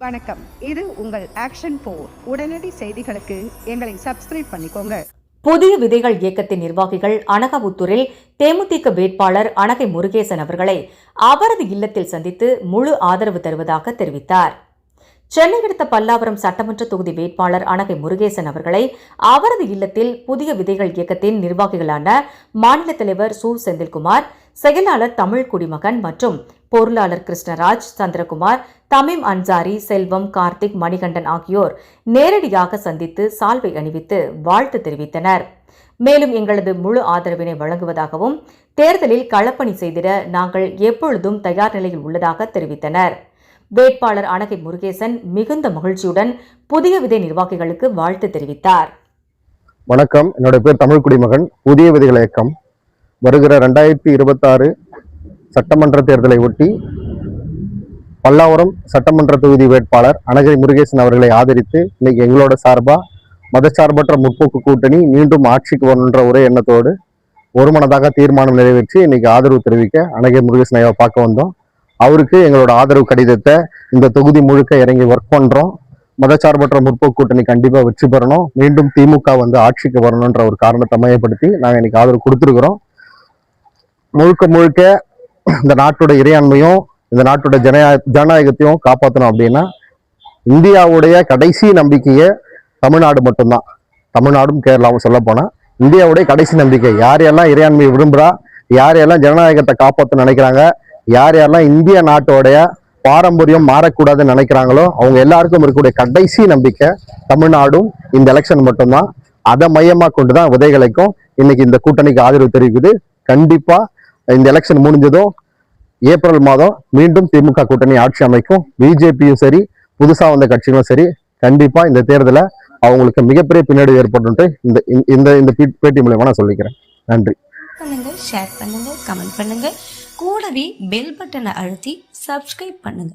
வணக்கம். இது உங்கள் ஆக்ஷன் 4. உடனடி செய்திகளுக்கு எங்களை சப்ஸ்கிரைப் பண்ணிக்கோங்க. புதிய விதைகள் இயக்கத்தின் நிர்வாகிகள் அனகாபுத்தூரில் தேமுதிக வேட்பாளர் அனகை முருகேசன் அவர்களை அவரது இல்லத்தில் சந்தித்து முழு ஆதரவு தருவதாக தெரிவித்தார். சென்னை அடுத்த பல்லாவரம் சட்டமன்ற தொகுதி வேட்பாளர் அனகை முருகேசன் அவர்களை அவரது இல்லத்தில் புதிய விதைகள் இயக்கத்தின் நிர்வாகிகளான மாநில தலைவர் சு. செந்தில்குமார், செயலாளர் தமிழ் குடிமகன் மற்றும் பொருளாளர் கிருஷ்ணராஜ், சந்திரகுமார், தமீம் அன்சாரி, செல்வம், கார்த்திக், மணிகண்டன் ஆகியோர் நேரடியாக சந்தித்து சால்வை அணிவித்து வாழ்த்து தெரிவித்தனர். மேலும் எங்களது முழு ஆதரவினை வழங்குவதாகவும் தேர்தலில் களப்பணி செய்திட நாங்கள் எப்பொழுதும் தயார் நிலையில் உள்ளதாக தெரிவித்தனர். வேட்பாளர் அனகை முருகேசன் மிகுந்த மகிழ்ச்சியுடன் புதிய விதை நிர்வாகிகளுக்கு வாழ்த்து தெரிவித்தார். வணக்கம், என்னோட பேர் தமிழ் குடிமகன். புதிய விதைகள் இயக்கம் வருகிற 2026 சட்டமன்ற தேர்தலை ஒட்டி பல்லாவரம் சட்டமன்ற தொகுதி வேட்பாளர் அனகை முருகேசன் அவர்களை ஆதரித்து இன்னைக்கு எங்களோட சார்பா மதச்சார்பற்ற முற்போக்கு கூட்டணி மீண்டும் ஆட்சிக்கு வரணுன்ற ஒரே எண்ணத்தோடு ஒருமனதாக தீர்மானம் நிறைவேற்றி இன்னைக்கு ஆதரவு தெரிவிக்க அனகை முருகேசன் ஐயாவை பார்க்க வந்தோம். அவருக்கு எங்களோட ஆதரவு கடிதத்தை இந்த தொகுதி முழுக்க இறங்கி ஒர்க் பண்றோம். மதச்சார்பற்ற முற்போக்கு கூட்டணி கண்டிப்பா வெற்றி பெறணும், மீண்டும் திமுக ஆட்சிக்கு வரணும்ன்ற ஒரு காரணத்தை மையப்படுத்தி நாங்கள் இன்னைக்கு ஆதரவு கொடுத்துருக்கிறோம். முழுக்க முழுக்க இந்த நாட்டோட இறையாண்மையும் இந்த நாட்டோட ஜனநாயகத்தையும் காப்பாற்றணும் அப்படின்னா இந்தியாவுடைய கடைசி நம்பிக்கையை தமிழ்நாடு மட்டும்தான். தமிழ்நாடும் கேரளாவும் சொல்ல போனா இந்தியாவுடைய கடைசி நம்பிக்கை. யாரையெல்லாம் இறையாண்மையை விரும்புறா, யாரையெல்லாம் ஜனநாயகத்தை காப்பாற்ற நினைக்கிறாங்க, யாரெல்லாம் இந்திய நாட்டோடைய பாரம்பரியம் மாறக்கூடாதுன்னு நினைக்கிறாங்களோ அவங்க எல்லாருக்கும் இருக்கக்கூடிய கடைசி நம்பிக்கை தமிழ்நாடும் இந்த எலெக்ஷன் மட்டும்தான். அதை மையமா கொண்டுதான் விதைகளுக்கும் இன்னைக்கு இந்த கூட்டணிக்கு ஆதரவு தெரிவிக்குது. கண்டிப்பா இந்த எலெக்ஷன் முடிஞ்சதும் ஏப்ரல் மாதம் மீண்டும் திமுக கூட்டணி ஆட்சி அமைக்கும். பிஜேபியும் சரி, புதுசா வந்த கட்சிகளும் சரி, கண்டிப்பா இந்த தேர்தலை அவங்களுக்கு மிகப்பெரிய பின்னடைவு ஏற்பட்டு இந்த பேட்டி மூலமா நான் சொல்லிக்கிறேன். நன்றி. ஷேர் பண்ணுங்க, கமெண்ட் பண்ணுங்க, கூடவே பெல் பட்டனை அழுத்தி சப்ஸ்கிரைப் பண்ணுங்க.